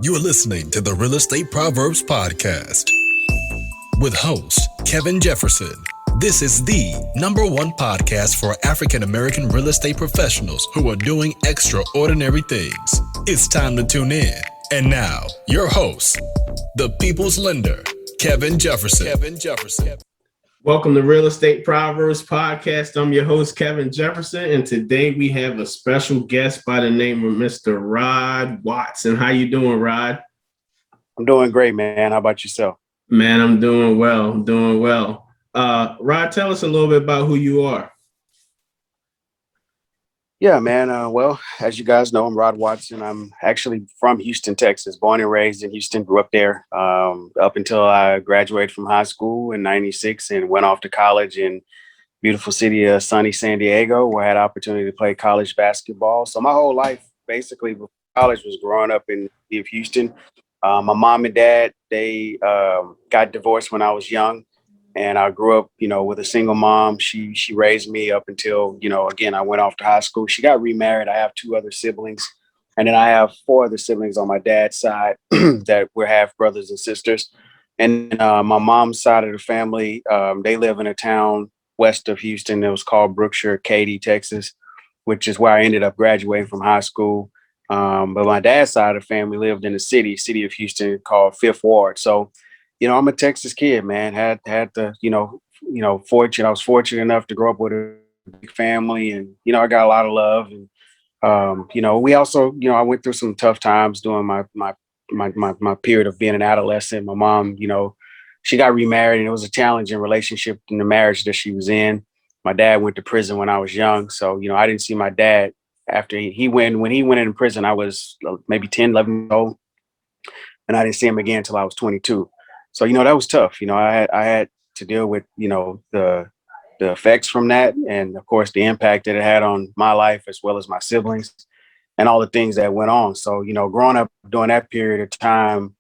You're listening to the Real Estate Proverbs Podcast with host Kevin Jefferson. This is the number one podcast for African American real estate professionals who are doing extraordinary things. It's time to tune in. And now, your host, the People's Lender, Kevin Jefferson. Welcome to Real Estate Proverbs Podcast. I'm your host, Kevin Jefferson, and today we have a special guest by the name of Mr. Rod Watson. How you doing, Rod? I'm doing great, man. How about yourself? Man, I'm doing well. Rod, tell us a little bit about who you are. Yeah, man. Well, as you guys know, I'm Rod Watson. I'm actually from Houston, Texas, born and raised in Houston, grew up there up until I graduated from high school in 96 and went off to college in beautiful city of sunny San Diego, where I had opportunity to play college basketball. So my whole life, basically, before college was growing up in the city of Houston. My mom and dad, they got divorced when I was young. And I grew up, with a single mom. She raised me up until, again, I went off to high school. She got remarried. I have two other siblings. And then I have four other siblings on my dad's side that we're half brothers and sisters. And my mom's side of the family, they live in a town west of Houston. It was called Brookshire, Katy, Texas, which is where I ended up graduating from high school. But my dad's side of the family lived in the city of Houston called Fifth Ward. So, I'm a Texas kid, man. Had the, fortune. I was fortunate enough to grow up with a big family, and I got a lot of love. And we also, I went through some tough times during my period of being an adolescent. My mom, she got remarried, and it was a challenging relationship in the marriage that she was in. My dad went to prison when I was young, so I didn't see my dad after when he went into prison. I was maybe 10, 11 years old, and I didn't see him again until I was 22. So, that was tough. I had to deal with, the effects from that. And of course, the impact that it had on my life, as well as my siblings and all the things that went on. So, growing up during that period of time,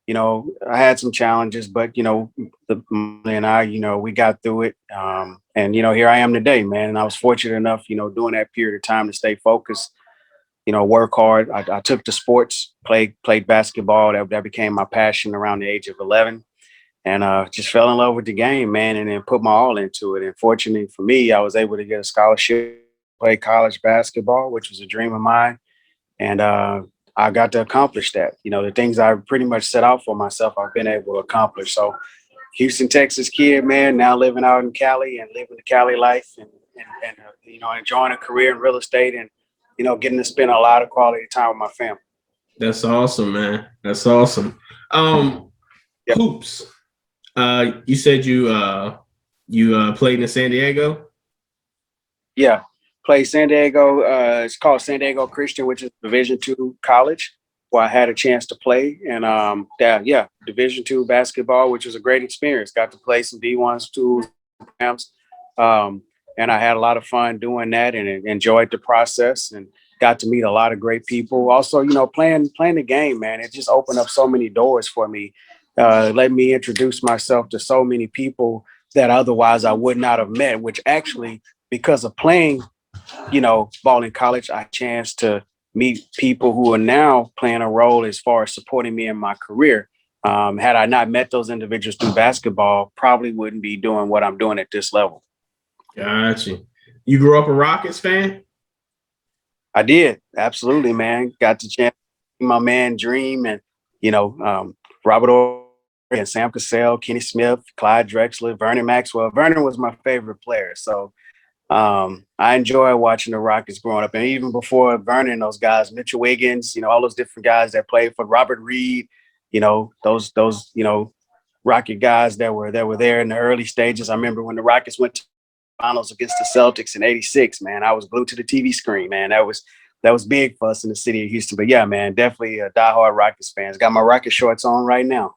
I had some challenges, but, and I, we got through it. And, here I am today, man. And I was fortunate enough, during that period of time to stay focused, work hard. I took to sports, played basketball. That became my passion around the age of 11, and just fell in love with the game, man, and then put my all into it. And fortunately for me, I was able to get a scholarship, play college basketball, which was a dream of mine. And I got to accomplish that. The things I pretty much set out for myself, I've been able to accomplish. So Houston, Texas kid, man, now living out in Cali and living the Cali life and enjoying a career in real estate and, getting to spend a lot of quality time with my family. That's awesome, man. That's awesome. Yep. Hoops. You said you played in San Diego? Yeah. Played San Diego. It's called San Diego Christian, which is Division II college, where I had a chance to play. And Division II basketball, which was a great experience. Got to play some D1s, 2 programs. And I had a lot of fun doing that and enjoyed the process and got to meet a lot of great people. Also, playing the game, man, it just opened up so many doors for me. Let me introduce myself to so many people that otherwise I would not have met, which actually, because of playing, ball in college, I had a chance to meet people who are now playing a role as far as supporting me in my career. Had I not met those individuals through basketball, probably wouldn't be doing what I'm doing at this level. Gotcha. You grew up a Rockets fan? I did. Absolutely, man. Got the chance to see my man Dream and, Robert Orr and Sam Cassell, Kenny Smith, Clyde Drexler, Vernon Maxwell. Vernon was my favorite player. So I enjoy watching the Rockets growing up. And even before Vernon, those guys, Mitchell Wiggins, all those different guys that played for Robert Reed, those Rocket guys that were there in the early stages. I remember when the Rockets went to finals against the Celtics in '86, man. I was glued to the TV screen, man. That was big for us in the city of Houston. But yeah, man, definitely a diehard Rockets fans. Got my Rocket shorts on right now.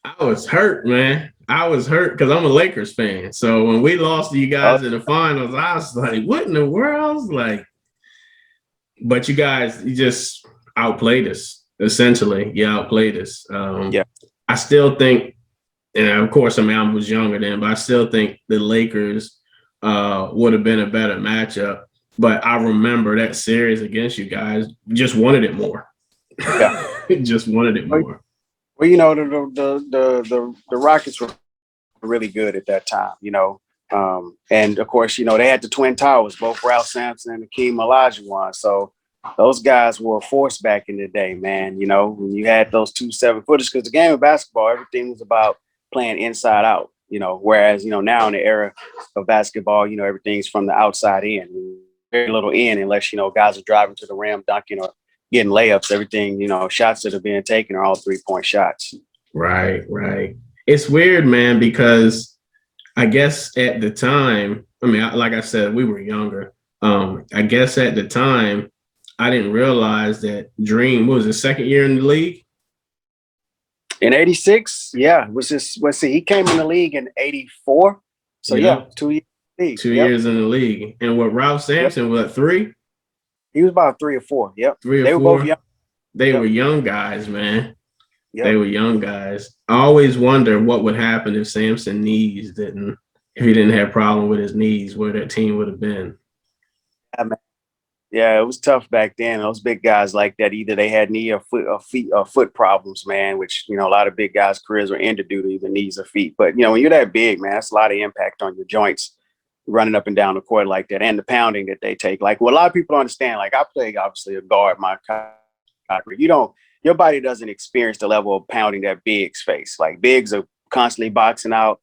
I was hurt, man. I was hurt because I'm a Lakers fan. So when we lost to you guys in the finals, I was like, what in the world? But you guys, you just outplayed us, essentially. You outplayed us. Yeah. I still think, and of course, I was younger then, but I still think the Lakers would have been a better matchup. But I remember that series against you guys, just wanted it more. Yeah. Just wanted it more. Well, the Rockets were really good at that time, and of course, they had the Twin Towers, both Ralph Sampson and Hakeem Olajuwon. So those guys were a force back in the day, man. When you had those 2 7-footers, because the game of basketball, everything was about playing inside out. Whereas now in the era of basketball, everything's from the outside in. Very little in, unless guys are driving to the rim, dunking, or getting layups. Everything, shots that are being taken are all 3-point shots. Right. It's weird, man, because I guess at the time, like I said, we were younger. I guess at the time, I didn't realize that Dream was his second year in the league. In 86, yeah, let's see, he came in the league in 84. So yeah, 2 years in the league. 2 years in the league. And with Ralph Sampson, what, 3? He was about 3 or 4. Yep. 3 or they 4. Were both young. They were young guys, man. Yep. They were young guys. I always wonder what would happen if Sampson if he didn't have problem with his knees, where that team would have been. Yeah, it was tough back then. Those big guys like that, either they had knee or foot problems, man, which, a lot of big guys' careers were ended due to either knees or feet. But, when you're that big, man, that's a lot of impact on your joints running up and down the court like that, and the pounding that they take. Like, what a lot of people don't understand, like, I play, obviously, a guard my career. Your body doesn't experience the level of pounding that bigs face. Like, bigs are constantly boxing out.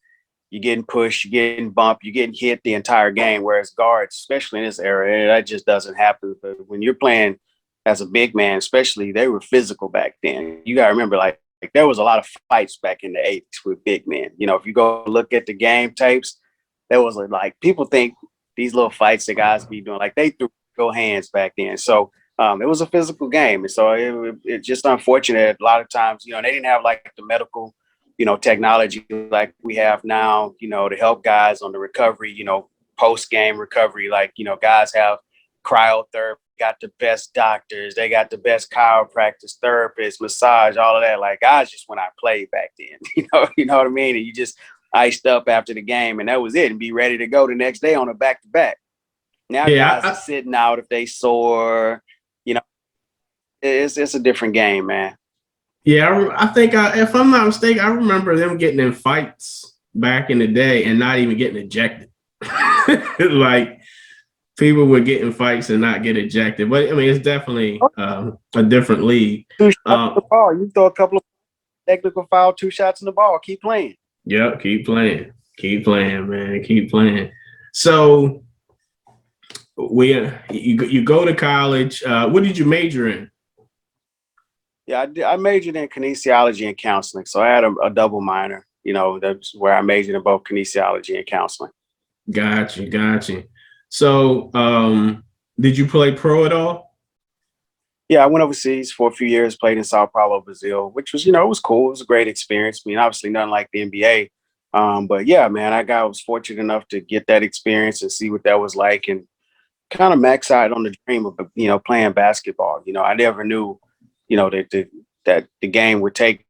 You're getting pushed, you're getting bumped, you're getting hit the entire game. Whereas guards, especially in this era, that just doesn't happen. But when you're playing as a big man, especially, they were physical back then. You got to remember, like there was a lot of fights back in the 80s with big men. If you go look at the game tapes, there was like people think these little fights that guys be doing, like they threw hands back then. So it was a physical game. And so it's just unfortunate. A lot of times, they didn't have like the medical technology like we have now, to help guys on the recovery, post-game recovery. Like, guys have cryotherapy, got the best doctors, they got the best chiropractors, therapists, massage, all of that. Like, guys just when I played back then, you know what I mean? And you just iced up after the game and that was it, and be ready to go the next day on a back-to-back. Now guys are sitting out if they sore, it's a different game, man. Yeah, I think, if I'm not mistaken, I remember them getting in fights back in the day and not even getting ejected. Like, people would get in fights and not get ejected. But, it's definitely a different league. 2 shots in the ball. You throw a couple of technical foul, 2 shots in the ball. Keep playing. Yep, keep playing. Keep playing, man. Keep playing. So, you go to college. What did you major in? Yeah, I majored in kinesiology and counseling. So I had a double minor, that's where I majored in both kinesiology and counseling. Got you. So did you play pro at all? Yeah, I went overseas for a few years, played in Sao Paulo, Brazil, which was, it was cool. It was a great experience. Obviously nothing like the NBA. But yeah, man, I was fortunate enough to get that experience and see what that was like, and kind of max out on the dream of, playing basketball. I never knew that the game would take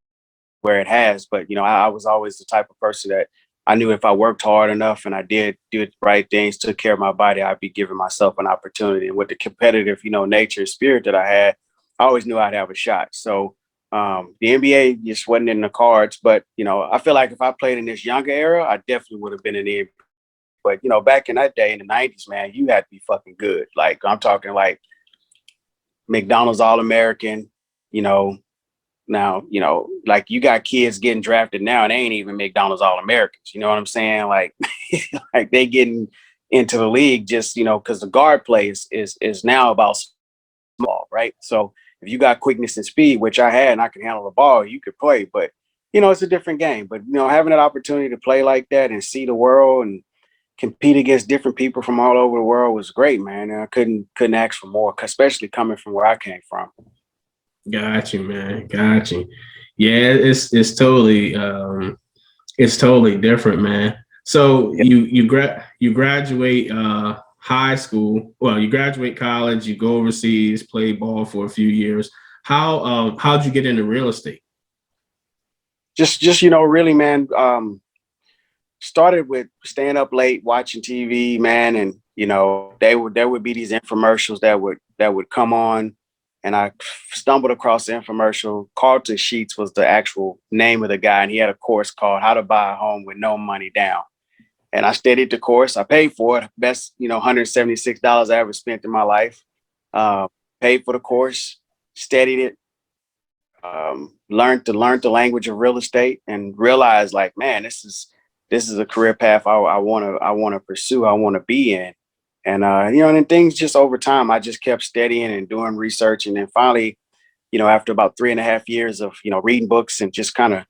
where it has. But, I was always the type of person that I knew if I worked hard enough and I did do the right things, took care of my body, I'd be giving myself an opportunity. And with the competitive, nature and spirit that I had, I always knew I'd have a shot. So the NBA just wasn't in the cards. But, I feel like if I played in this younger era, I definitely would have been in the NBA. But, back in that day in the 90s, man, you had to be fucking good. Like, I'm talking like McDonald's All-American. Now, like you got kids getting drafted now and they ain't even McDonald's All-Americans. You know what I'm saying? Like, like they getting into the league just, because the guard play is now about small, right? So if you got quickness and speed, which I had, and I can handle the ball, you could play. But, it's a different game. But, having that opportunity to play like that and see the world and compete against different people from all over the world was great, man. And I couldn't ask for more, especially coming from where I came from. Got you, man. Got you. Yeah, it's totally different, man. So you graduate high school. Well, you graduate college. You go overseas, play ball for a few years. How'd you get into real estate? Just really, man. Started with staying up late watching TV, man, and there would be these infomercials that would come on. and I stumbled across the infomercial. Carlton Sheets was the actual name of the guy, and he had a course called How to Buy a Home with No Money Down. And I studied the course. I paid for it. Best, $176 I ever spent in my life. Paid for the course, studied it, learned the language of real estate, and realized, like, man, this is a career path I want to pursue. I want to be in. And and then things just over time, I just kept studying and doing research, and then finally, after about 3.5 years of reading books and just kind of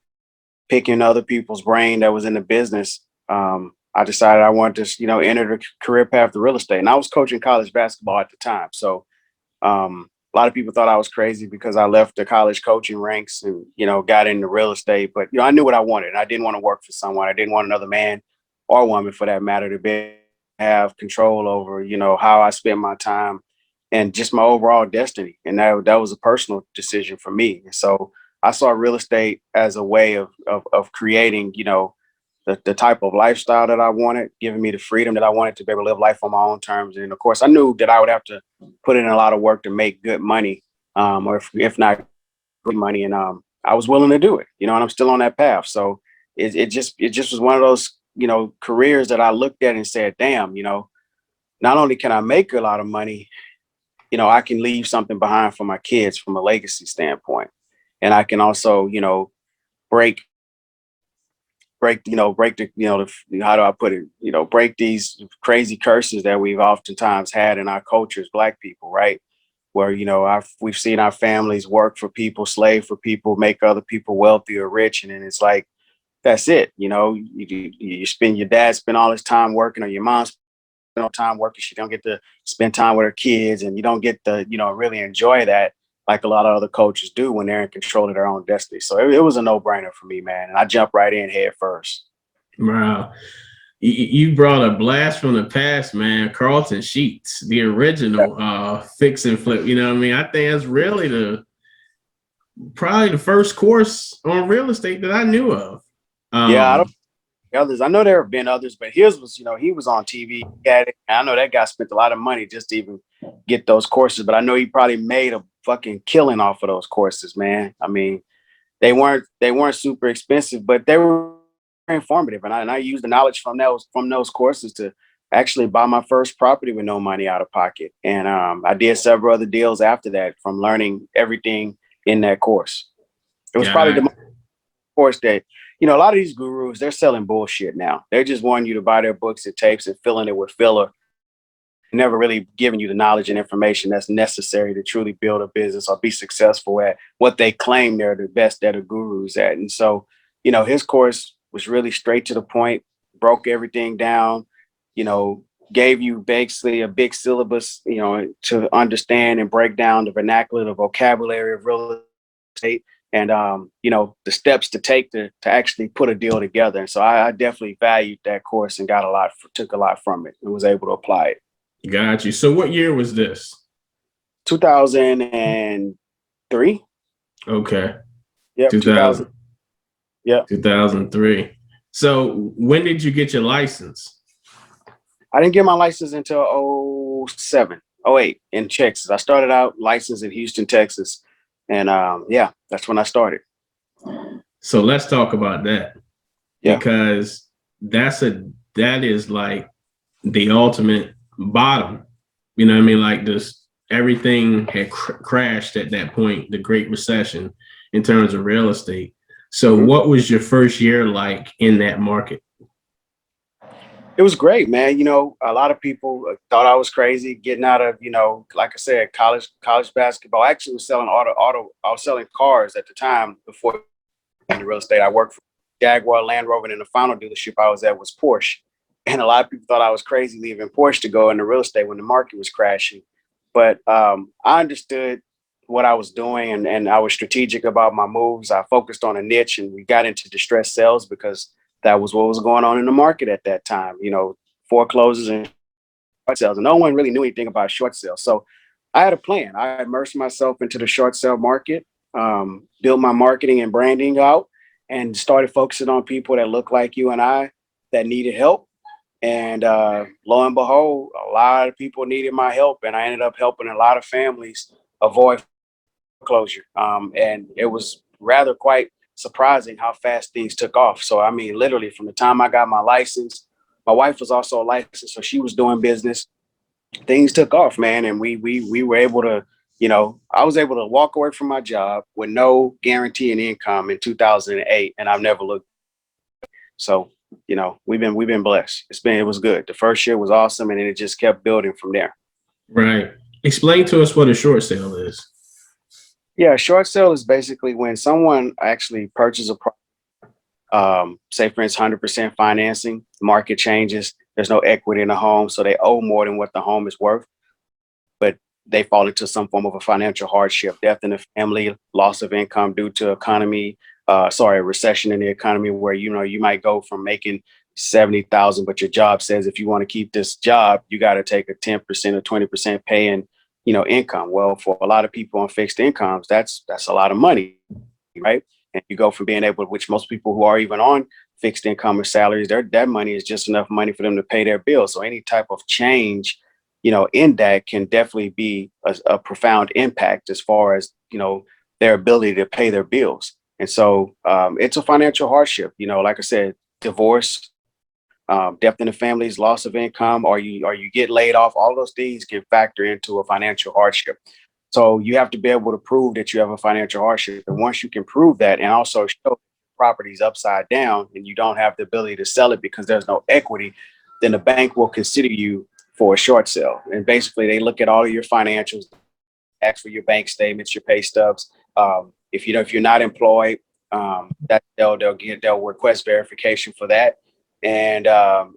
picking other people's brain that was in the business, I decided I wanted to, enter the career path of real estate. And I was coaching college basketball at the time. So a lot of people thought I was crazy because I left the college coaching ranks and, got into real estate. But, I knew what I wanted. I didn't want to work for someone. I didn't want another man or woman, for that matter, to have control over, how I spent my time and just my overall destiny. And that was a personal decision for me. And so I saw real estate as a way of creating, the type of lifestyle that I wanted, giving me the freedom that I wanted to be able to live life on my own terms. And of course, I knew that I would have to put in a lot of work to make good money, or if not good money. And I was willing to do it, and I'm still on that path. So it just was one of those, careers that I looked at and said, damn, not only can I make a lot of money, I can leave something behind for my kids from a legacy standpoint. And I can also, break how do I put it? Break these crazy curses that we've oftentimes had in our culture as Black people, right? Where, we've seen our families work for people, slave for people, make other people wealthy or rich. And then it's like, that's it. Your dad spend all his time working, or your mom spend all time working. She don't get to spend time with her kids, and you don't get to, really enjoy that like a lot of other coaches do when they're in control of their own destiny. So it was a no-brainer for me, man. And I jumped right in head first. Wow. You brought a blast from the past, man. Carlton Sheets, the original fix and flip. You know what I mean? I think that's really probably the first course on real estate that I knew of. Yeah, I don't others. I know there have been others, but his was, he was on TV. I know that guy spent a lot of money just to even get those courses, but I know he probably made a fucking killing off of those courses, man. I mean, they weren't super expensive, but they were informative, and I used the knowledge from those courses to actually buy my first property with no money out of pocket. And I did several other deals after that from learning everything in that course. It was probably the course that, a lot of these gurus, they're selling bullshit now. They're just wanting you to buy their books and tapes and filling it with filler, never really giving you the knowledge and information that's necessary to truly build a business or be successful at what they claim they're the best at, or gurus at. And so, his course was really straight to the point, broke everything down, gave you basically a big syllabus, to understand and break down the vernacular, the vocabulary of real estate, and the steps to take to actually put a deal together. And so I definitely valued that course and took a lot from it and was able to apply it. Got you. So what year was this? 2003. Okay. Yep. 2000. Yeah. 2003. So when did you get your license? I didn't get my license until 07, 08 in Texas. I started out licensed in Houston, Texas. And that's when I started. So let's talk about that. Yeah. Because that is like the ultimate bottom. You know what I mean? Like everything had crashed at that point, the Great Recession, in terms of real estate. So what was your first year like in that market? It was great, man. A lot of people thought I was crazy getting out of, like I said, college basketball. I actually was selling I was selling cars at the time before into real estate. I worked for Jaguar Land Rover, and the final dealership I was at was Porsche. And a lot of people thought I was crazy leaving Porsche to go into real estate when the market was crashing. But I understood what I was doing, and I was strategic about my moves. I focused on a niche, and we got into distressed sales because that was what was going on in the market at that time, foreclosures and short sales. And no one really knew anything about short sales. So I had a plan. I immersed myself into the short sale market, built my marketing and branding out, and started focusing on people that look like you and I that needed help. And lo and behold, a lot of people needed my help. And I ended up helping a lot of families avoid foreclosure. And it was rather quite surprising how fast things took off. So, I mean, literally from the time I got my license, my wife was also licensed, so she was doing business. Things took off, man, and we were able to, I was able to walk away from my job with no guarantee in income in 2008, and I've never looked. So, we've been blessed. It was good. The first year was awesome, and then it just kept building from there. Right. Explain to us what a short sale is. Yeah, a short sale is basically when someone actually purchases a say for instance, 100% financing, the market changes, there's no equity in the home, so they owe more than what the home is worth, but they fall into some form of a financial hardship, death in the family, loss of income due to a recession in the economy where, you might go from making 70,000, but your job says if you want to keep this job, you got to take a 10% or 20% pay in, income. Well, for a lot of people on fixed incomes, that's a lot of money, right? And you go from being able, which most people who are even on fixed income or salaries, that money is just enough money for them to pay their bills. So any type of change, in that can definitely be a profound impact as far as, their ability to pay their bills. And so it's a financial hardship, like I said, divorce, death in the family's loss of income, or you get laid off. All those things can factor into a financial hardship. So you have to be able to prove that you have a financial hardship. And once you can prove that and also show properties upside down and you don't have the ability to sell it because there's no equity, then the bank will consider you for a short sale. And basically they look at all of your financials, ask for your bank statements, your pay stubs. If you're not employed, that they'll request verification for that. And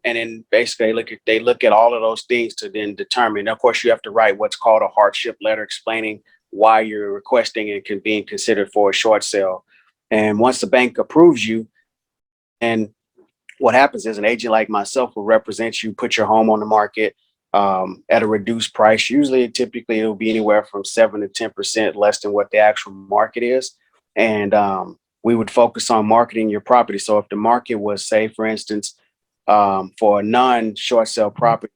then basically they look at all of those things to then determine. Of course, you have to write what's called a hardship letter explaining why you're requesting and being considered for a short sale. And once the bank approves you, and what happens is an agent like myself will represent you, put your home on the market at a reduced price. Typically, it'll be anywhere from 7 to 10% less than what the actual market is. And we would focus on marketing your property. So if the market was, say, for instance, for a non-short sale property,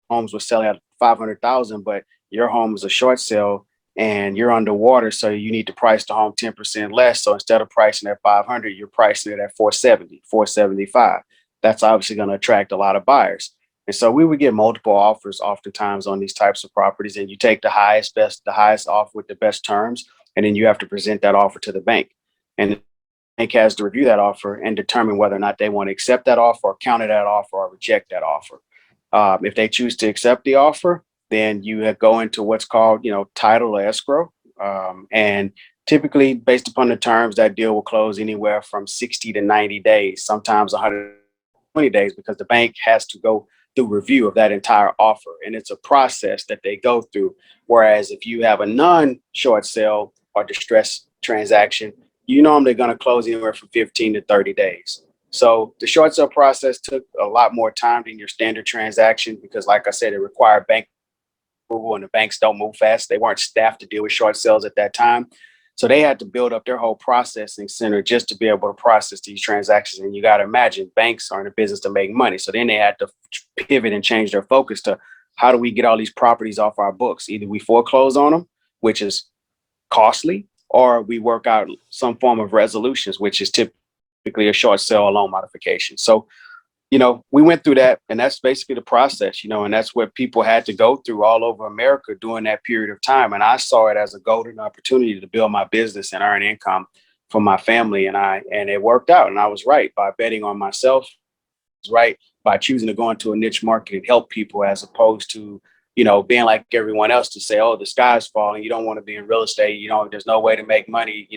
homes were selling at 500,000, but your home is a short sale and you're underwater, so you need to price the home 10% less. So instead of pricing at 500, you're pricing it at 470, 475. That's obviously going to attract a lot of buyers. And so we would get multiple offers oftentimes on these types of properties, and you take the highest offer with the best terms, and then you have to present that offer to the bank. And the bank has to review that offer and determine whether or not they want to accept that offer or counter that offer or reject that offer. If they choose to accept the offer, then you go into what's called, title or escrow. And typically, based upon the terms, that deal will close anywhere from 60 to 90 days, sometimes 120 days, because the bank has to go through review of that entire offer. And it's a process that they go through. Whereas if you have a non-short sale or distress transaction, you normally going to close anywhere from 15 to 30 days. So the short sale process took a lot more time than your standard transaction because, like I said, it required bank approval, and the banks don't move fast. They weren't staffed to deal with short sales at that time. So they had to build up their whole processing center just to be able to process these transactions. And you got to imagine banks are in a business to make money. So then they had to pivot and change their focus to how do we get all these properties off our books? Either we foreclose on them, which is costly, or we work out some form of resolutions, which is typically a short sale or loan modification. So we went through that, and that's basically the process, and that's what people had to go through all over America during that period of time. And I saw it as a golden opportunity to build my business and earn income for my family. And it worked out. And I was right by betting on myself, right by choosing to go into a niche market and help people as opposed to, being like everyone else to say, oh, the sky's falling. You don't want to be in real estate. There's no way to make money.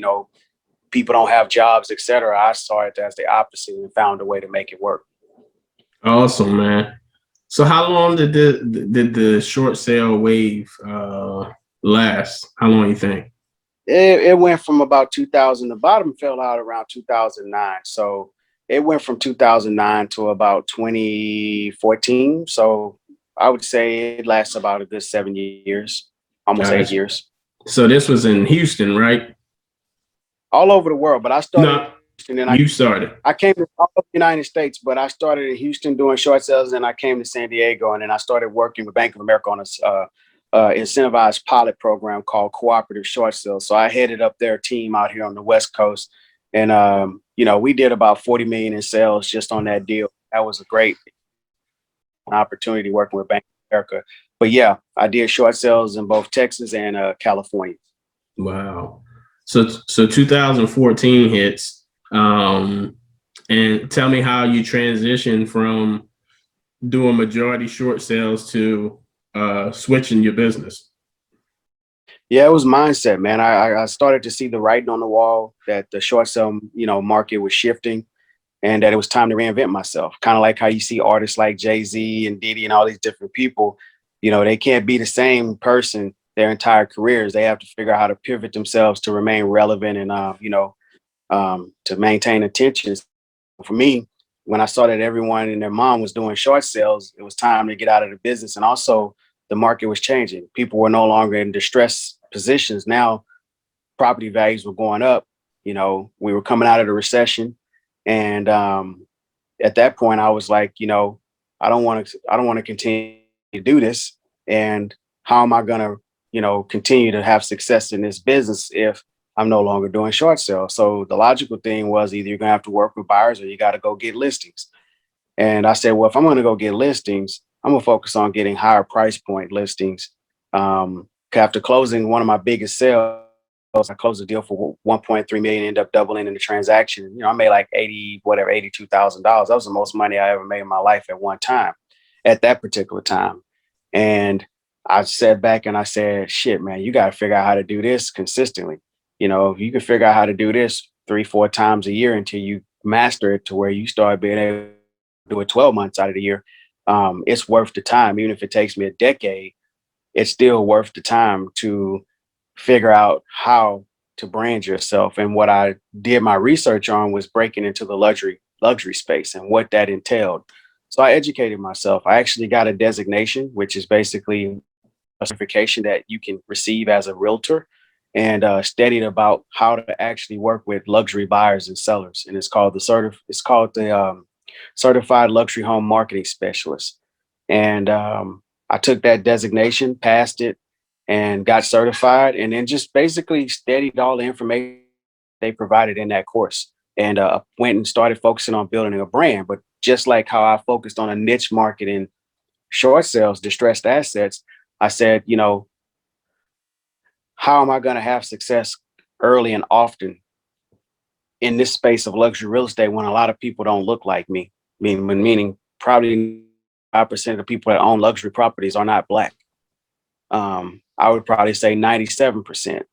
People don't have jobs, etc. I saw it as the opposite and found a way to make it work. Awesome, man. So how long did the short sale wave last? How long you think? It went from about 2000. The bottom fell out around 2009. So it went from 2009 to about 2014. So I would say it lasts about a good 7 years, almost 8 years. So this was in Houston, right? All over the world, but I started. And then you started. I came to all of the United States, but I started in Houston doing short sales, and I came to San Diego, and then I started working with Bank of America on incentivized pilot program called Cooperative short sales. So I headed up their team out here on the West Coast. And, we did about 40 million in sales just on that deal. That was a great opportunity working with Bank of America. But yeah, I did short sales in both Texas and California. Wow. So 2014 hits. And tell me how you transitioned from doing majority short sales to switching your business. Yeah, it was mindset, man. I started to see the writing on the wall that the short sale, market was shifting and that it was time to reinvent myself. Kind of like how you see artists like Jay-Z and Diddy and all these different people, they can't be the same person their entire careers. They have to figure out how to pivot themselves to remain relevant and, to maintain attention. For me, when I saw that everyone and their mom was doing short sales, it was time to get out of the business. And also the market was changing. People were no longer in distressed positions. Now property values were going up. We were coming out of the recession. And at that point I was like, I don't want to continue to do this. And how am I going to, continue to have success in this business if I'm no longer doing short sales? So the logical thing was either you're going to have to work with buyers or you got to go get listings. And I said, well, if I'm going to go get listings, I'm going to focus on getting higher price point listings. After closing one of my biggest sales, I closed a deal for 1.3 million, ended up doubling in the transaction. I made like $82,000. That was the most money I ever made in my life at one time, at that particular time. And I sat back and I said, shit, man, you got to figure out how to do this consistently. If you can figure out how to do this 3-4 times a year until you master it to where you start being able to do it 12 months out of the year, it's worth the time. Even if it takes me a decade, it's still worth the time to figure out how to brand yourself. And what I did my research on was breaking into the luxury space and what that entailed. So I educated myself. I actually got a designation, which is basically a certification that you can receive as a realtor, and studied about how to actually work with luxury buyers and sellers. And it's called the Certified Luxury Home Marketing Specialist. And I took that designation, passed it, and got certified, and then just basically studied all the information they provided in that course, and went and started focusing on building a brand. But just like how I focused on a niche market in short sales, distressed assets, I said, how am I going to have success early and often in this space of luxury real estate when a lot of people don't look like me? Meaning probably 5% of the people that own luxury properties are not Black. I would probably say 97%.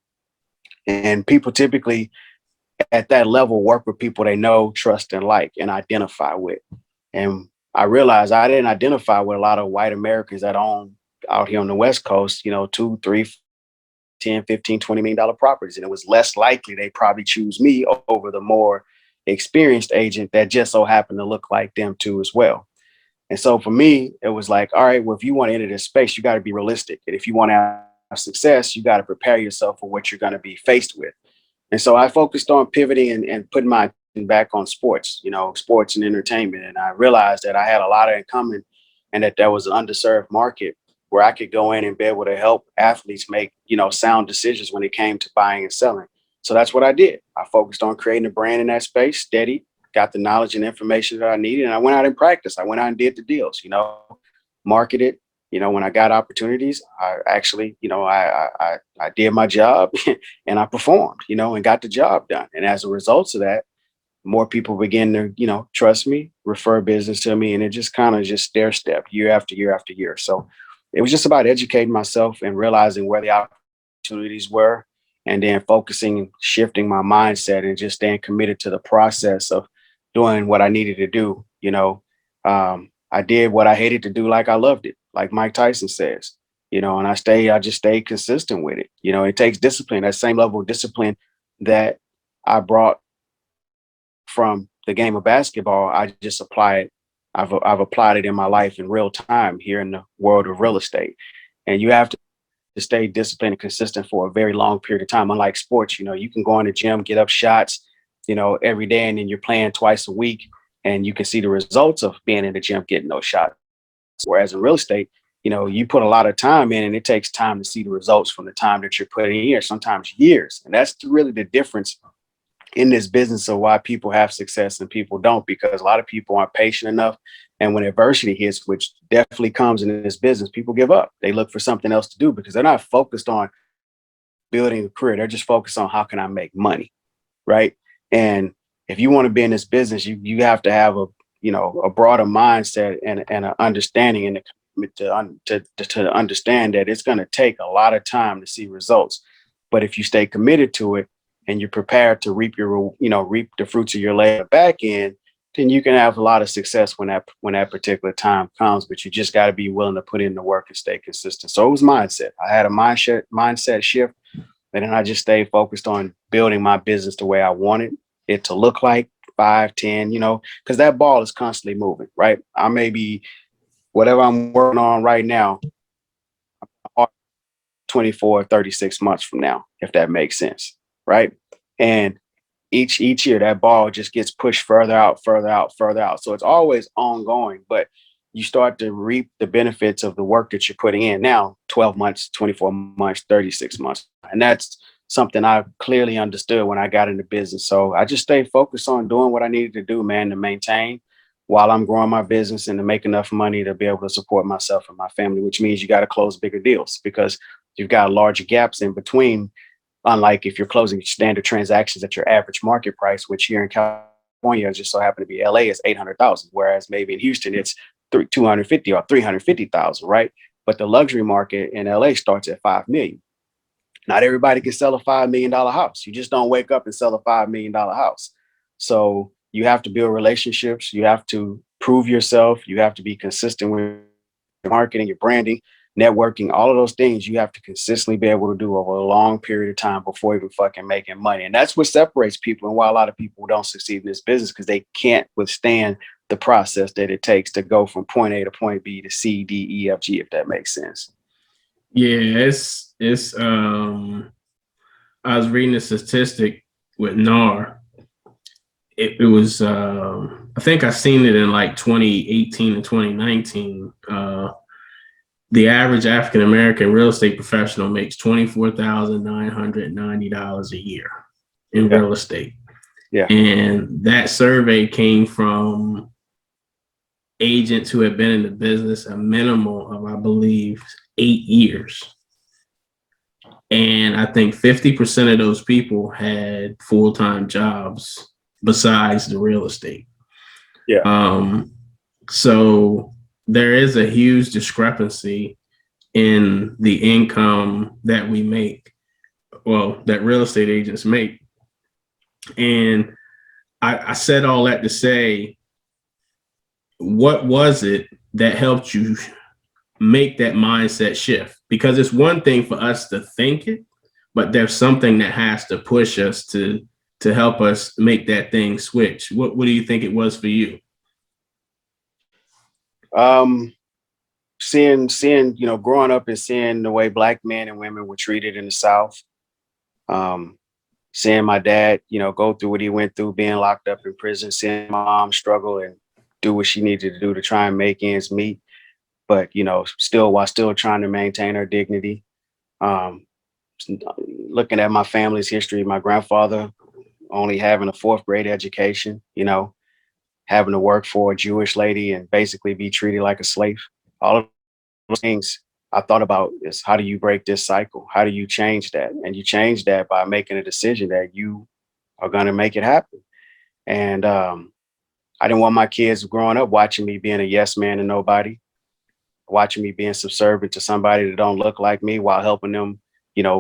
And people typically at that level work with people they know, trust, and like, and identify with. And I realized I didn't identify with a lot of white Americans that own out here on the West Coast, 2, 3, 10, 15, $20 million properties. And it was less likely they probably choose me over the more experienced agent that just so happened to look like them too as well. And so for me, it was like, all right, well, if you want to enter this space, you got to be realistic. And if you want to have success, you got to prepare yourself for what you're going to be faced with. And so I focused on pivoting and putting my attention back on sports, sports and entertainment. And I realized that I had a lot in common and that there was an underserved market where I could go in and be able to help athletes make, sound decisions when it came to buying and selling. So that's what I did. I focused on creating a brand in that space, steady, got the knowledge and information that I needed. And I went out and practiced. I went out and did the deals, marketed. When I got opportunities, I actually, I did my job and I performed, and got the job done. And as a result of that, more people begin to, trust me, refer business to me. And it just kind of just stair step year after year after year. So it was just about educating myself and realizing where the opportunities were, and then focusing, shifting my mindset and just staying committed to the process of doing what I needed to do. I did what I hated to do like I loved it, like Mike Tyson says, and I just stayed consistent with it. It takes discipline, that same level of discipline that I brought from the game of basketball. I just apply it. I've applied it in my life in real time here in the world of real estate. And you have to stay disciplined and consistent for a very long period of time. Unlike sports, you can go in the gym, get up shots, every day, and then you're playing twice a week and you can see the results of being in the gym, getting those shots. Whereas in real estate, you put a lot of time in, and it takes time to see the results from the time that you're putting in, sometimes years. And that's really the difference in this business of why people have success and people don't, because a lot of people aren't patient enough. And when adversity hits, which definitely comes in this business, people give up. They look for something else to do because they're not focused on building a career. They're just focused on how can I make money, right? And if you want to be in this business, you have to have a broader mindset and an understanding and a commitment to understand that it's going to take a lot of time to see results. But if you stay committed to it and you're prepared to reap reap the fruits of your labor back end, then you can have a lot of success when that particular time comes. But you just got to be willing to put in the work and stay consistent. So it was mindset. I had a mindset shift, and then I just stayed focused on building my business the way I wanted it to look like 5, 10, because that ball is constantly moving, right? I may be whatever I'm working on right now, 24, 36 months from now, if that makes sense, right? And each year that ball just gets pushed further out, further out, further out. So it's always ongoing, but you start to reap the benefits of the work that you're putting in now, 12 months, 24 months, 36 months. And that's something I clearly understood when I got into business. So I just stayed focused on doing what I needed to do, man, to maintain while I'm growing my business and to make enough money to be able to support myself and my family, which means you got to close bigger deals because you've got larger gaps in between. Unlike if you're closing standard transactions at your average market price, which here in California just so happen to be LA is 800,000, whereas maybe in Houston it's 250 or 350,000, right? But the luxury market in LA starts at 5 million. Not everybody can sell a $5 million house. You just don't wake up and sell a $5 million house. So you have to build relationships. You have to prove yourself. You have to be consistent with your marketing, your branding, networking, all of those things you have to consistently be able to do over a long period of time before even fucking making money. And that's what separates people and why a lot of people don't succeed in this business, because they can't withstand the process that it takes to go from point A to point B to C, D, E, F, G, if that makes sense. Yeah, it's I was reading a statistic with NAR. It was I think I seen it in like 2018 and 2019. The average African American real estate professional makes $24,990 a year in real estate. Yeah. And that survey came from agents who had been in the business a minimum of, I believe, 8 years. And I think 50% of those people had full-time jobs besides the real estate. Yeah. So there is a huge discrepancy in the income that we make, well, that real estate agents make. And I said all that to say, what was it that helped you make that mindset shift? Because it's one thing for us to think it, but there's something that has to push us to help us make that thing switch. What do you think it was for you? Seeing, growing up and seeing the way Black men and women were treated in the South. Seeing my dad, go through what he went through, being locked up in prison, seeing my mom struggle and do what she needed to do to try and make ends meet. But, while still trying to maintain her dignity. Looking at my family's history, my grandfather only having a 4th grade education, having to work for a Jewish lady and basically be treated like a slave. All of those things I thought about is, how do you break this cycle? How do you change that? And you change that by making a decision that you are going to make it happen. And I didn't want my kids growing up watching me being a yes man to nobody, watching me being subservient to somebody that don't look like me while helping them,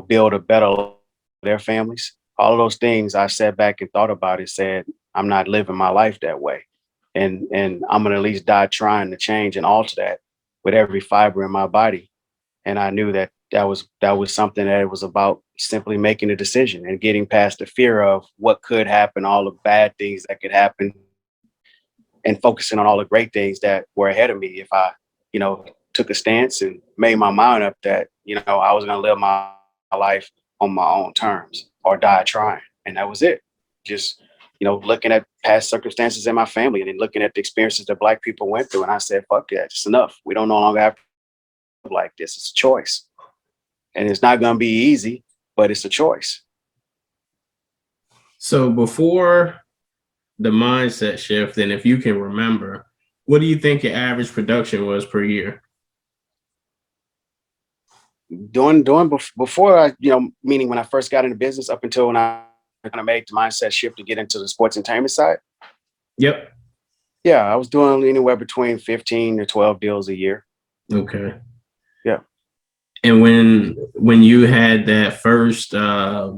build a better life for their families. All of those things I sat back and thought about and said, I'm not living my life that way. And I'm going to at least die trying to change and alter that with every fiber in my body. And I knew that was something that it was about simply making a decision and getting past the fear of what could happen, all the bad things that could happen, and focusing on all the great things that were ahead of me if I, took a stance and made my mind up that, I was going to live my life on my own terms or die trying. And that was it. Just, looking at past circumstances in my family and then looking at the experiences that Black people went through. And I said, fuck that, it's enough. We don't no longer have like this. It's a choice. And it's not going to be easy, but it's a choice. So before the mindset shift, and if you can remember, what do you think your average production was per year? Before I, meaning when I first got into business up until when I kind of made the mindset shift to get into the sports entertainment side. Yep. Yeah, I was doing anywhere between 15 to 12 deals a year. Okay. Yeah. And when you had that first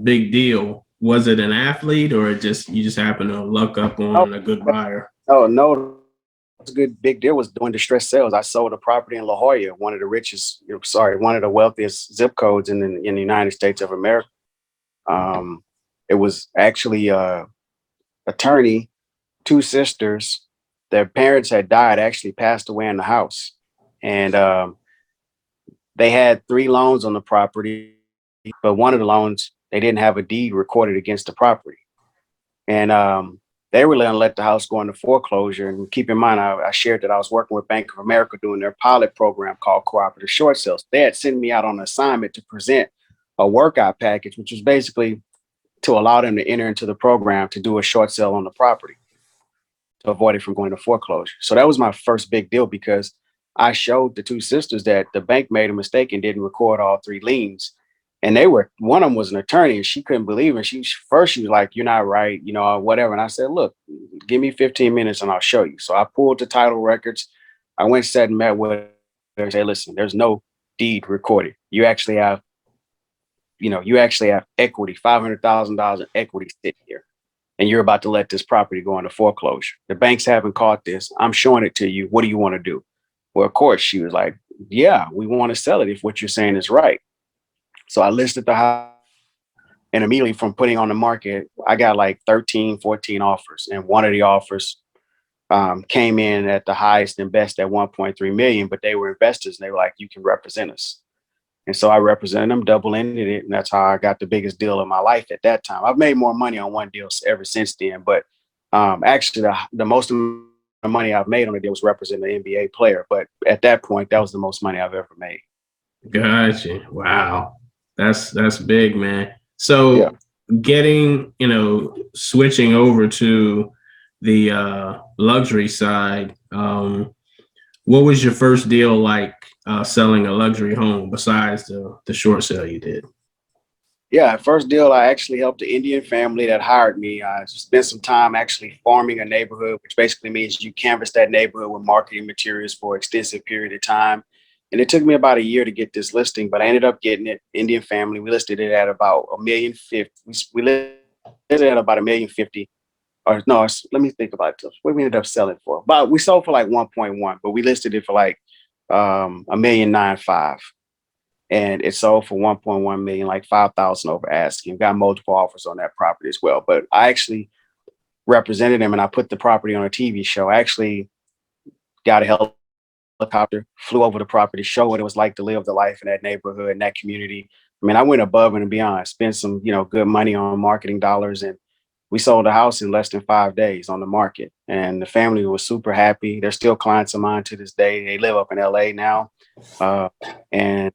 big deal, was it an athlete or you just happened to luck up on a good buyer? Oh no, it's a good big deal was doing distressed sales. I sold a property in La Jolla, one of the wealthiest zip codes in the United States of America. It was actually attorney, two sisters. Their parents had died, actually passed away in the house, and they had 3 loans on the property, but one of the loans they didn't have a deed recorded against the property, and they were going to let the house go into foreclosure. And keep in mind, I shared that I was working with Bank of America doing their pilot program called Cooperative short sales. They had sent me out on an assignment to present a workout package, which was basically to allow them to enter into the program to do a short sale on the property to avoid it from going to foreclosure. So that was my first big deal because I showed the two sisters that the bank made a mistake and didn't record all 3 liens. And one of them was an attorney and she couldn't believe it. She was like, "You're not right, whatever." And I said, "Look, give me 15 minutes and I'll show you." So I pulled the title records. I went, sat and met with her and said, "Listen, there's no deed recorded. You actually have equity, $500,000 in equity sitting here. And you're about to let this property go into foreclosure. The banks haven't caught this. I'm showing it to you. What do you want to do?" Well, of course, she was like, "Yeah, we want to sell it if what you're saying is right." So I listed the house, and immediately from putting on the market, I got like 13, 14 offers. And one of the offers came in at the highest and best at 1.3 million, but they were investors and they were like, "You can represent us." And so I represented them, double-ended it, and that's how I got the biggest deal of my life at that time. I've made more money on one deal ever since then, but actually the most money I've made on a deal was representing an NBA player. But at that point, that was the most money I've ever made. Gotcha. Wow. That's big, man. So Yeah. getting, switching over to the luxury side, what was your first deal like selling a luxury home besides the short sale you did? Yeah, first deal, I actually helped an Indian family that hired me. I spent some time actually farming a neighborhood, which basically means you canvass that neighborhood with marketing materials for an extensive period of time. And it took me about a year to get this listing, but I ended up getting it. Indian family, we listed it at about $1,050,000. We listed it at about $1,050,000. Or no, let me think about this. What we ended up selling for? But we sold for like 1.1, but we listed it for like $1,950,000. And it sold for 1.1 million, like 5,000 over asking. Got multiple offers on that property as well. But I actually represented him and I put the property on a TV show. I actually got a helicopter, flew over the property, show what it was like to live the life in that neighborhood, in that community. I mean, I went above and beyond, spent some, good money on marketing dollars, and we sold the house in less than 5 days on the market. And the family was super happy. They're still clients of mine to this day. They live up in LA now. And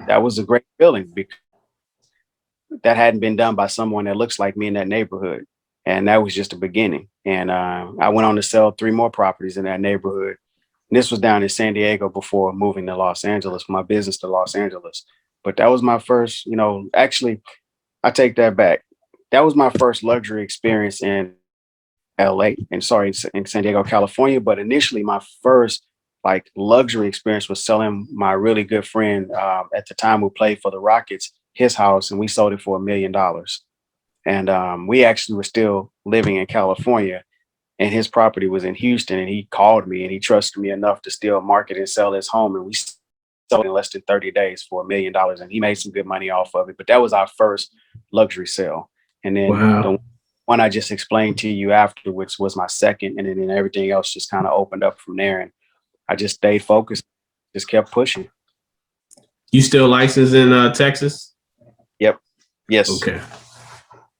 that was a great feeling because that hadn't been done by someone that looks like me in that neighborhood. And that was just the beginning. And I went on to sell 3 more properties in that neighborhood. And this was down in San Diego before moving to Los Angeles, for my business to Los Angeles. But that was my first, actually, I take that back. That was my first luxury experience in in San Diego, California. But initially, my first like luxury experience was selling my really good friend at the time who played for the Rockets, his house, and we sold it for $1 million. And we actually were still living in California, and his property was in Houston. And he called me and he trusted me enough to still market and sell his home. And we sold it in less than 30 days for $1 million. And he made some good money off of it. But that was our first luxury sale. And then the one I just explained to you afterwards was my second. And then everything else just kind of opened up from there. And I just stayed focused, just kept pushing. You still licensed in Texas? Yep. Yes. Okay.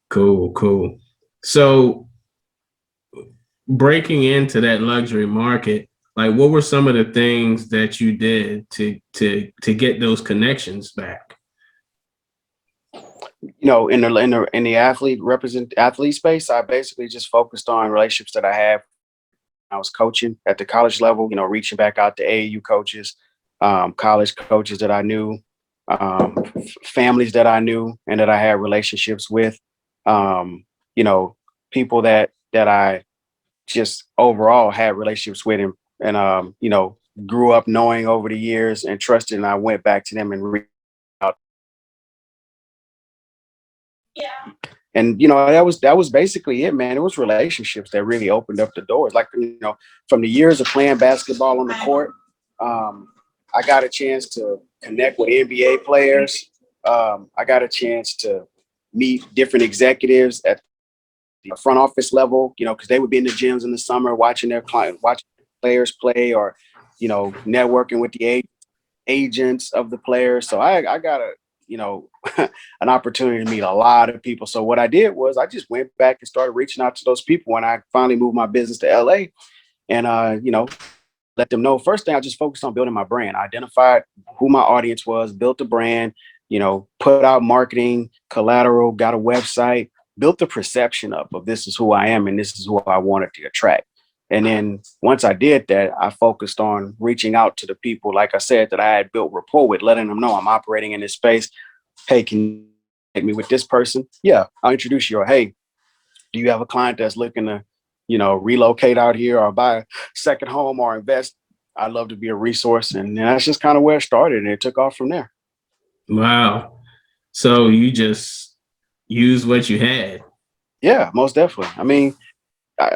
Cool. So breaking into that luxury market, Like, what were some of the things that you did to get those connections back? In the athlete space, I basically just focused on relationships that I had. I was coaching at the college level, reaching back out to AAU coaches, college coaches that I knew, families that I knew and that I had relationships with, um, you know, people that I just overall had relationships with and grew up knowing over the years and trusted. And I went back to them and reached out. And that was basically it, man. It was relationships that really opened up the doors. Like, from the years of playing basketball on the court, I got a chance to connect with NBA players. I got a chance to meet different executives at the front office level, because they would be in the gyms in the summer watching watching players play, or networking with the agents of the players. So I got you know, an opportunity to meet a lot of people. So what I did was I just went back and started reaching out to those people when I finally moved my business to LA, and let them know. First thing, I just focused on building my brand. I identified who my audience was, built a brand, put out marketing collateral, got a website, built the perception up of this is who I am and this is who I wanted to attract. And then once I did that, I focused on reaching out to the people, like I said, that I had built rapport with, letting them know I'm operating in this space. Hey, can you connect me with this person? Yeah, I'll introduce you. Or, hey, do you have a client that's looking to, relocate out here or buy a second home or invest? I'd love to be a resource. And that's just kind of where it started. And it took off from there. Wow. So you just use what you had. Yeah, most definitely. I mean,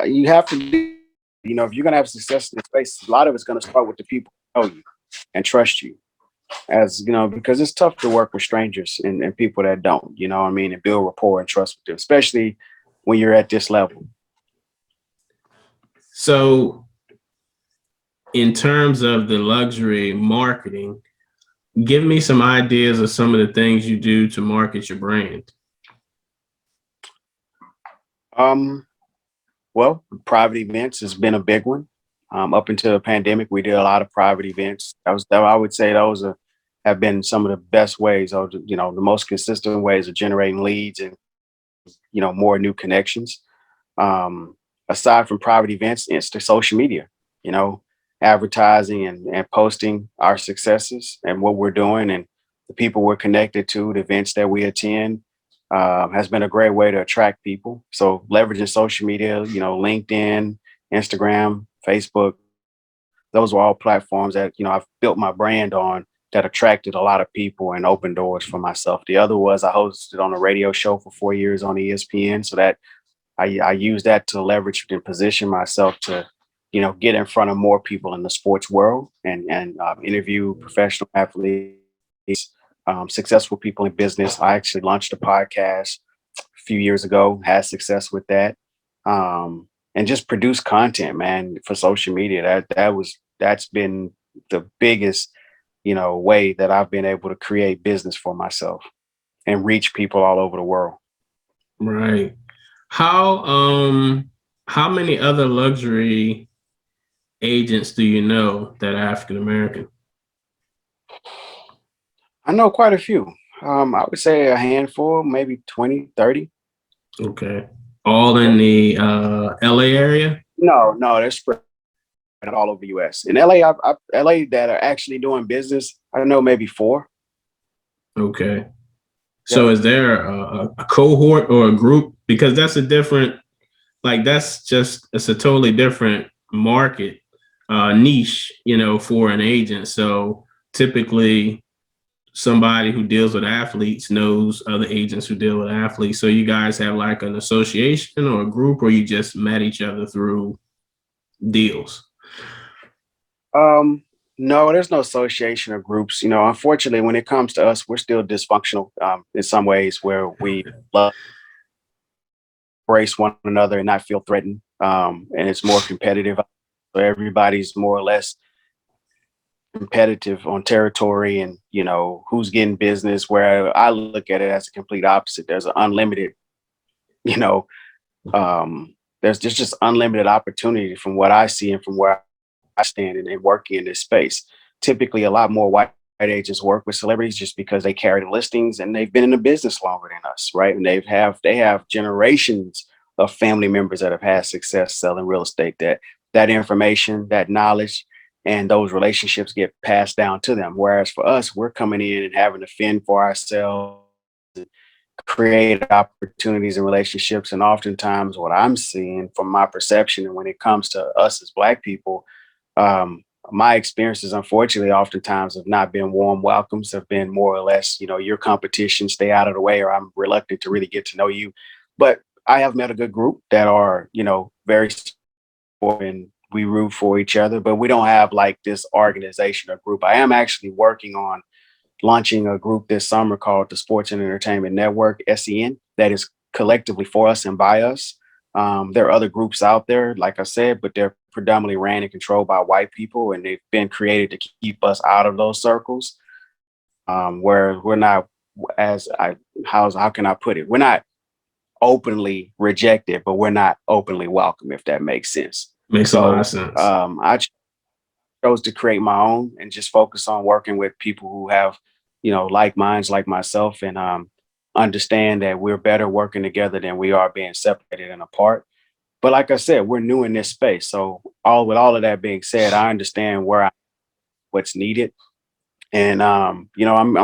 you have to do, if you're going to have success in the space, a lot of it's going to start with the people who know you and trust you, because it's tough to work with strangers and people that don't, and build rapport and trust with them, especially when you're at this level. So in terms of the luxury marketing, give me some ideas of some of the things you do to market your brand. Well, private events has been a big one. Up until the pandemic, we did a lot of private events. I would say those have been some of the best ways, or the most consistent ways of generating leads and more new connections. Aside from private events, it's the social media, you know, advertising and posting our successes and what we're doing and the people we're connected to, the events that we attend, has been a great way to attract people. So leveraging social media, LinkedIn, Instagram, Facebook, those were all platforms that, I've built my brand on, that attracted a lot of people and opened doors for myself. The other was I hosted on a radio show for 4 years on ESPN. So that I use that to leverage and position myself to, get in front of more people in the sports world and interview professional athletes, successful people in business. I actually launched a podcast a few years ago, had success with that, and just produce content, man, for social media. That's been the biggest, way that I've been able to create business for myself and reach people all over the world. Right. How many other luxury agents do you know that are African American? I know quite a few. I would say a handful, maybe 20, 30. Okay. All in the LA area? No, they're spread all over the US. In LA, LA that are actually doing business, I know maybe 4. Okay. So Yeah. is there a cohort or a group? Because that's a different, like it's a totally different market niche, for an agent. So typically somebody who deals with athletes knows other agents who deal with athletes. So you guys have like an association or a group, or you just met each other through deals? No, there's no association or groups. Unfortunately, when it comes to us, we're still dysfunctional in some ways, where we love embrace one another and not feel threatened. And it's more competitive. So everybody's more or less competitive on territory and, who's getting business, where I look at it as a complete opposite. There's an unlimited, you know, there's just unlimited opportunity from what I see and from where I stand in and working in this space. Typically, a lot more white agents work with celebrities just because they carry the listings and they've been in the business longer than us, right? And they have generations of family members that have had success selling real estate. That information, that knowledge, and those relationships get passed down to them. Whereas for us, we're coming in and having to fend for ourselves, create opportunities and relationships. And oftentimes, what I'm seeing from my perception, and when it comes to us as Black people, my experiences, unfortunately, oftentimes have not been warm welcomes, have been more or less, your competition, stay out of the way, or I'm reluctant to really get to know you. But I have met a good group that are, very supportive, and we root for each other, but we don't have like this organization or group. I am actually working on launching a group this summer called the Sports and Entertainment Network, SEN, that is collectively for us and by us. There are other groups out there, like I said, but they're predominantly ran and controlled by white people, and they've been created to keep us out of those circles. Where we're not, how can I put it? We're not openly rejected, but we're not openly welcome, if that makes sense. Makes a lot of sense. I chose to create my own and just focus on working with people who have, like minds like myself, and understand that we're better working together than we are being separated and apart. But like I said, we're new in this space. So with all of that being said, I understand what's needed. And I'm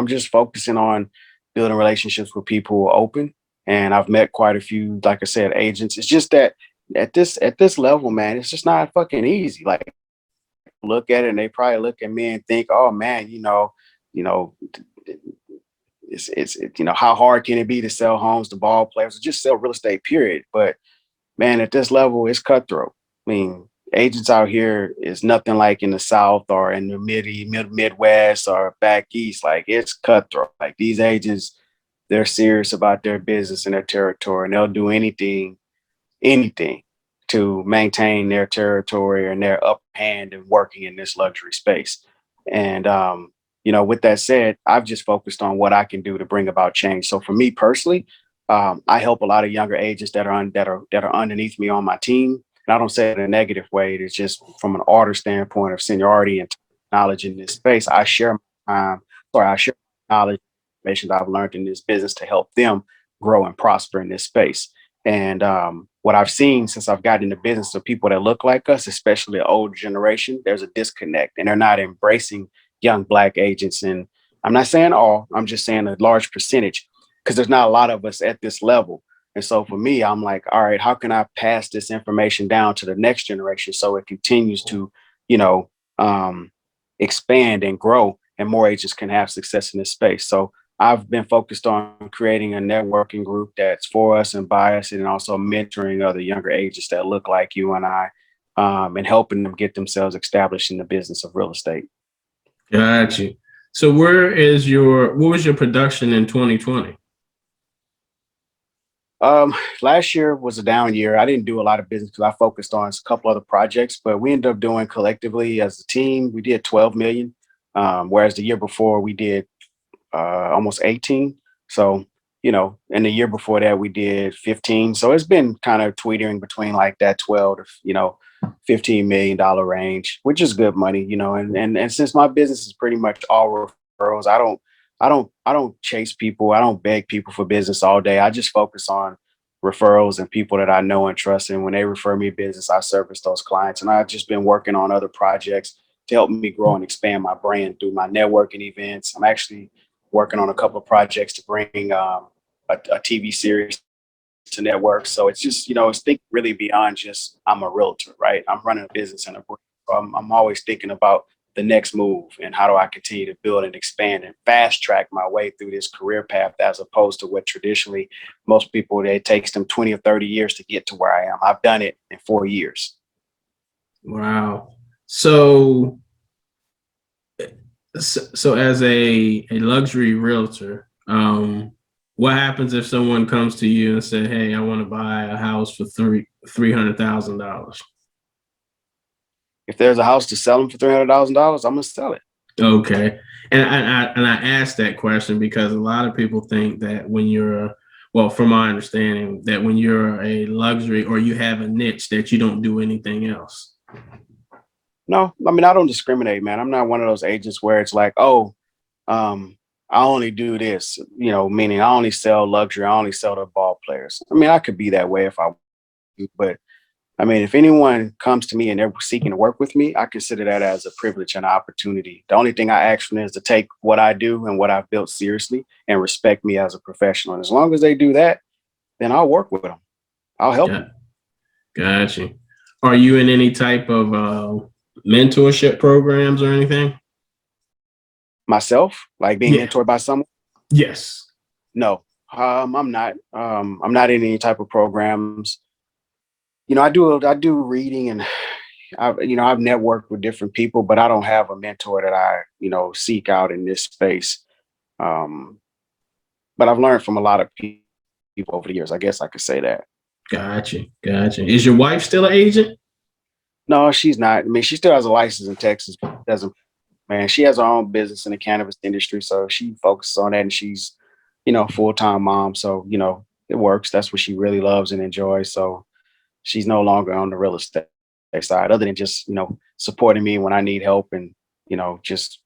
just focusing on building relationships with people who are open. And I've met quite a few, like I said, agents. It's just that at this level, man, it's just not fucking easy. Like, look at it and they probably look at me and think, oh man, how hard can it be to sell homes to ball players or just sell real estate, period. But man, at this level, it's cutthroat. I mean, agents out here is nothing like in the South or in the Midwest or back East. Like, it's cutthroat. Like, these agents, they're serious about their business and their territory, and they'll do anything to maintain their territory and their upper hand and working in this luxury space. And with that said, I've just focused on what I can do to bring about change. So for me personally, I help a lot of younger agents that are underneath me on my team. And I don't say it in a negative way. It's just from an order standpoint of seniority and knowledge in this space. I share knowledge, information that I've learned in this business to help them grow and prosper in this space. And what I've seen since I've gotten into business of people that look like us, especially the older generation, there's a disconnect, and they're not embracing young Black agents. And I'm not saying all, I'm just saying a large percentage, because there's not a lot of us at this level. And so for me, I'm like, all right, how can I pass this information down to the next generation so it continues to, expand and grow, and more agents can have success in this space. So I've been focused on creating a networking group that's for us and by us, and also mentoring other younger agents that look like you and I, and helping them get themselves established in the business of real estate. Got you. So what was your production in 2020? Last year was a down year. I didn't do a lot of business because I focused on a couple other projects, but we ended up doing collectively as a team, we did 12 million. Whereas the year before we did almost 18. So, and the year before that we did 15. So it's been kind of teetering between like that 12 to, $15 million range, which is good money, and since my business is pretty much all referrals, I don't chase people. I don't beg people for business all day. I just focus on referrals and people that I know and trust. And when they refer me business, I service those clients. And I've just been working on other projects to help me grow and expand my brand through my networking events. I'm actually working on a couple of projects to bring a TV series to network. So it's just, it's thinking really beyond just I'm a realtor, right? I'm running a business and a brand. So I'm always thinking about the next move and how do I continue to build and expand and fast track my way through this career path, as opposed to what traditionally most people, it takes them 20 or 30 years to get to where I am. I've done it in 4 years. Wow. So as a luxury realtor, what happens if someone comes to you and say, hey, I want to buy a house for $300,000? If there's a house to sell them for $300,000, I'm going to sell it. Okay. And I asked that question because a lot of people think that from my understanding, that when you're a luxury or you have a niche that you don't do anything else. No, I mean, I don't discriminate, man. I'm not one of those agents where it's like, oh, I only do this, meaning I only sell luxury. I only sell to ball players. I mean, I could be that way if I, but I mean, if anyone comes to me and they're seeking to work with me, I consider that as a privilege and an opportunity. The only thing I ask from them is to take what I do and what I've built seriously and respect me as a professional. And as long as they do that, then I'll work with them. I'll help them. Gotcha. Are you in any type of mentorship programs or anything? Myself, like being Yeah. mentored by someone? Yes. No, I'm not. I'm not in any type of programs. I do reading and I've networked with different people, but I don't have a mentor that I, seek out in this space. Um, but I've learned from a lot of people over the years. I guess I could say that. Gotcha. Is your wife still an agent? No, she's not. I mean, she still has a license in Texas, but doesn't, man, she has her own business in the cannabis industry. So she focuses on that and she's, full-time mom. So, it works. That's what she really loves and enjoys. So she's no longer on the real estate side, other than just, supporting me when I need help and, just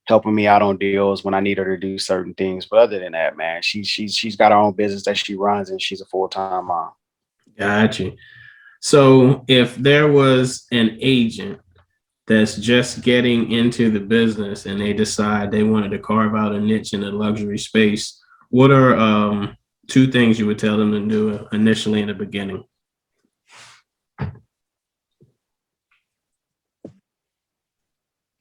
helping me out on deals when I need her to do certain things. But other than that, man, she's got her own business that she runs and she's a full-time mom. Gotcha. So if there was an agent that's just getting into the business and they decide they wanted to carve out a niche in the luxury space, what are two things you would tell them to do initially in the beginning?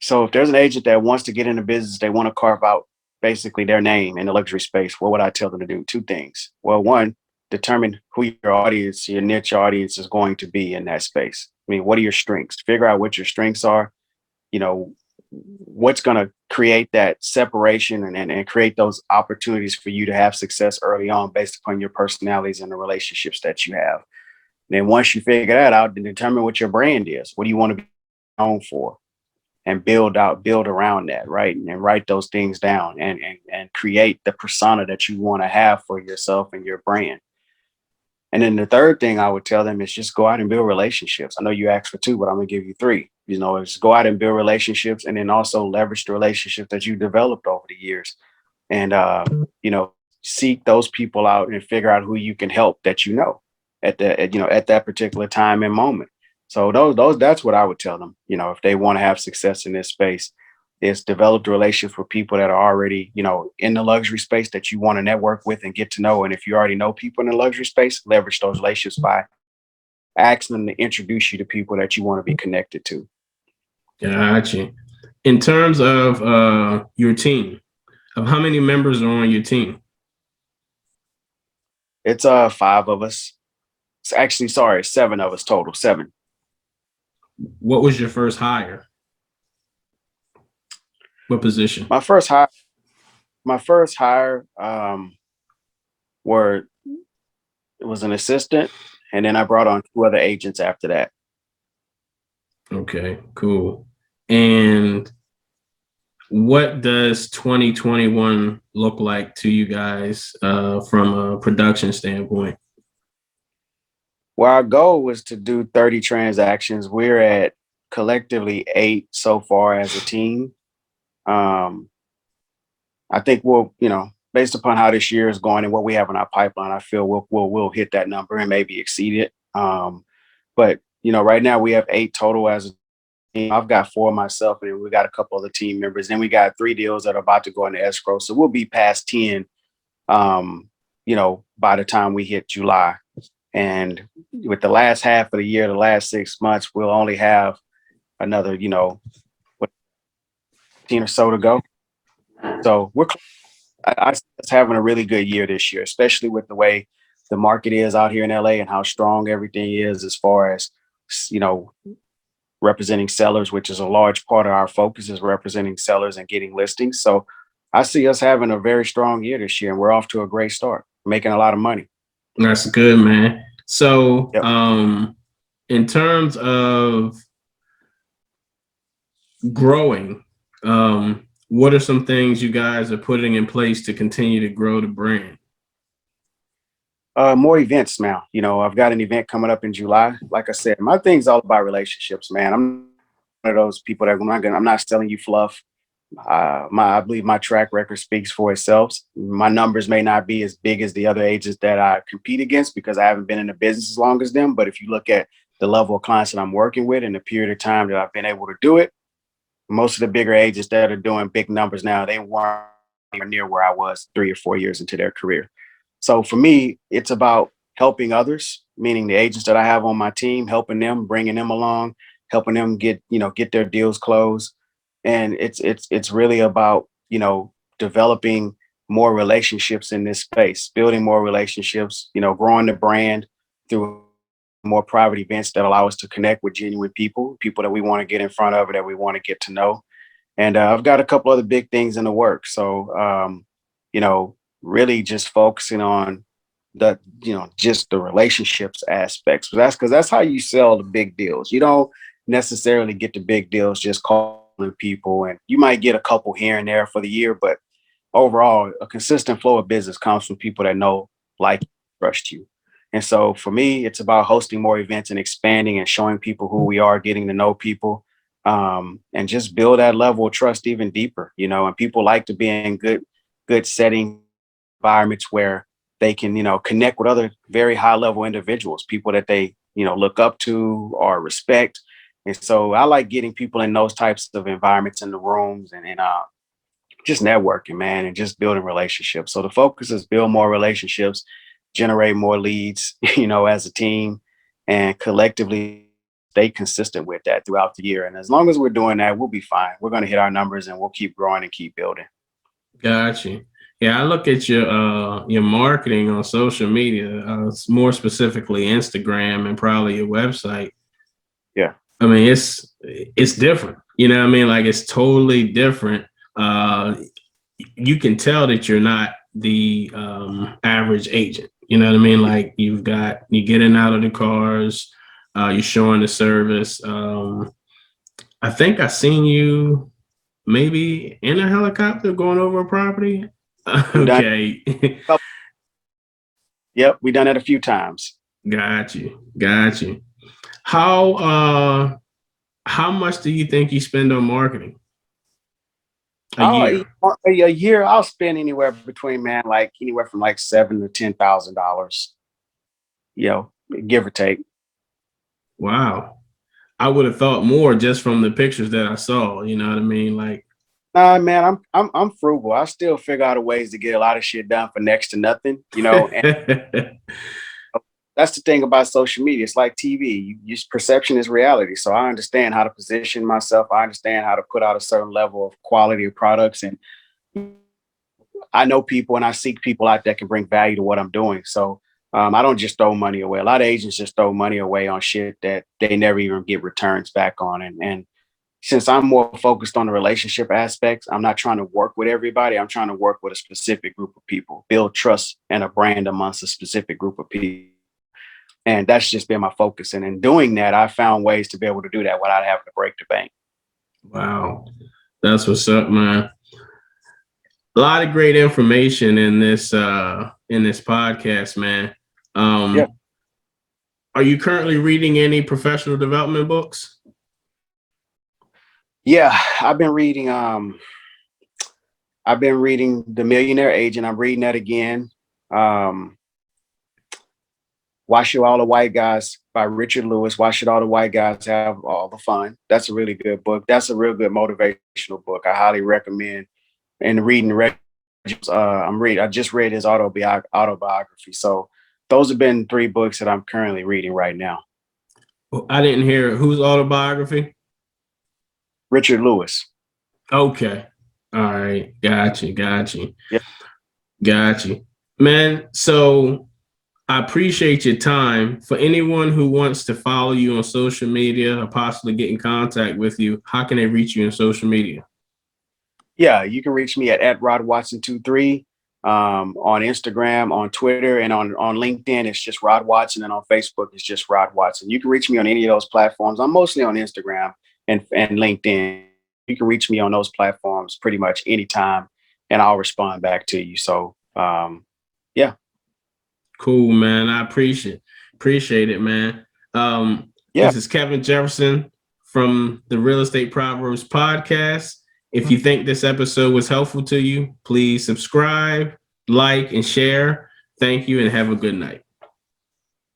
So if there's an agent that wants to get into business, they want to carve out basically their name in the luxury space, what would I tell them to do? Two things. Well, one, determine who your audience, your niche audience is going to be in that space. I mean, what are your strengths? Figure out what your strengths are, what's going to create that separation and create those opportunities for you to have success early on based upon your personalities and the relationships that you have. And then once you figure that out, then determine what your brand is. What do you want to be known for? And build around that, right? And write those things down and create the persona that you want to have for yourself and your brand. And then the third thing I would tell them is just go out and build relationships. I know you asked for two, but I'm gonna give you three. Is go out and build relationships and then also leverage the relationships that you developed over the years. And seek those people out and figure out who you can help that at that particular time and moment. So those that's what I would tell them, if they want to have success in this space, is develop the relationships with people that are already, in the luxury space that you want to network with and get to know. And if you already know people in the luxury space, leverage those relationships by asking them to introduce you to people that you want to be connected to. Gotcha. In terms of your team, of how many members are on your team? It's 5 of us. It's actually, sorry, 7 of us total, 7. What was your first hire? What position? My first hire were it was an assistant, and then I brought on 2 other agents after that. Okay, cool. And what does 2021 look like to you guys from a production standpoint? Well, our goal was to do 30 transactions. We're at collectively 8 so far as a team. I think we'll, based upon how this year is going and what we have in our pipeline, I feel we'll hit that number and maybe exceed it. But right now we have 8 total as a team. I've got 4 myself, and we got a couple of the team members. Then we got 3 deals that are about to go into escrow, so we'll be past 10. By the time we hit July, and with the last half of the year, the last 6 months, we'll only have another, 10 or so to go. So I see us having a really good year this year, especially with the way the market is out here in LA and how strong everything is as far as, representing sellers, which is a large part of our focus is representing sellers and getting listings. So I see us having a very strong year this year, and we're off to a great start, making a lot of money. That's good, man. So Yep. in terms of growing, what are some things you guys are putting in place to continue to grow the brand? More events now. I've got an event coming up in July. Like I said, my thing's all about relationships, man. I'm one of those people that I'm not selling you fluff. I believe my track record speaks for itself. My numbers may not be as big as the other agents that I compete against because I haven't been in the business as long as them. But if you look at the level of clients that I'm working with and the period of time that I've been able to do it, most of the bigger agents that are doing big numbers now, they weren't near where I was 3 or 4 years into their career. So for me, it's about helping others, meaning the agents that I have on my team, helping them, bringing them along, helping them get their deals closed. And it's really about, developing more relationships in this space, building more relationships, growing the brand through more private events that allow us to connect with genuine people that we want to get in front of, or that we want to get to know. And I've got a couple other big things in the works. So, really just focusing on just the relationships aspects. But that's how you sell the big deals. You don't necessarily get the big deals just calling people, and you might get a couple here and there for the year, but overall, a consistent flow of business comes from people that know, like, trust you. And so for me, it's about hosting more events and expanding and showing people who we are, getting to know people, and just build that level of trust even deeper, and people like to be in good setting environments where they can, connect with other very high level individuals, people that they, look up to or respect. And so I like getting people in those types of environments, in the rooms, and just networking, man, and just building relationships. So the focus is build more relationships, generate more leads, as a team, and collectively stay consistent with that throughout the year. And as long as we're doing that, we'll be fine. We're going to hit our numbers, and we'll keep growing and keep building. Gotcha. Yeah, I look at your marketing on social media, more specifically Instagram and probably your website. Yeah. I mean, it's different. You know what I mean? Like, it's totally different. You can tell that you're not the average agent. You know what I mean? Like, you getting out of the cars, you're showing the service. I think I seen you maybe in a helicopter going over a property. Okay. Yep, we done it a few times. Got you. How much do you think you spend on marketing a year? A year, I'll spend anywhere between, man, like anywhere from like $7,000 to $10,000, give or take. Wow. I would have thought more just from the pictures that I saw. You know what I mean? Like, Nah, man, I'm frugal. I still figure out ways to get a lot of shit done for next to nothing, and that's the thing about social media. It's like TV. Perception is reality. So I understand how to position myself. I understand how to put out a certain level of quality of products, and I know people, and I seek people out that can bring value to what I'm doing. So I don't just throw money away. A lot of agents just throw money away on shit that they never even get returns back on. And since I'm more focused on the relationship aspects, I'm not trying to work with everybody. I'm trying to work with a specific group of people, build trust and a brand amongst a specific group of people. And that's just been my focus. And in doing that, I found ways to be able to do that without having to break the bank. wow. That's what's up, man. A lot of great information in this podcast, man. Yeah. Are you currently reading any professional development books? Yeah, I've been reading The Millionaire Agent. I'm reading that again. Why Should All the White Guys by Richard Lewis. Why Should All the White Guys Have All the Fun? That's a really good book. That's a real good motivational book. I highly recommend. And reading, I just read his autobiography. So those have been 3 books that I'm currently reading right now. I didn't hear whose autobiography? Richard Lewis. Okay. All right. Got you. Yeah. Got you. Man, so I appreciate your time. For anyone who wants to follow you on social media or possibly get in contact with you, how can they reach you on social media? Yeah, you can reach me at RodWatson23 on Instagram, on Twitter, and on LinkedIn. It's just Rod Watson, and on Facebook, it's just Rod Watson. You can reach me on any of those platforms. I'm mostly on Instagram and LinkedIn. You can reach me on those platforms pretty much anytime, and I'll respond back to you. So, yeah. Cool, man. I appreciate it, man. Yeah. This is Kevin Jefferson from the Real Estate Proverbs podcast. If you think this episode was helpful to you, please subscribe, like, and share. Thank you, and have a good night.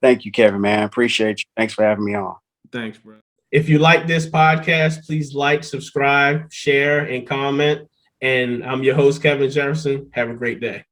Thank you, Kevin, man. Appreciate you. Thanks for having me on. Thanks, bro. If you like this podcast, please like, subscribe, share, and comment. And I'm your host, Kevin Jefferson. Have a great day.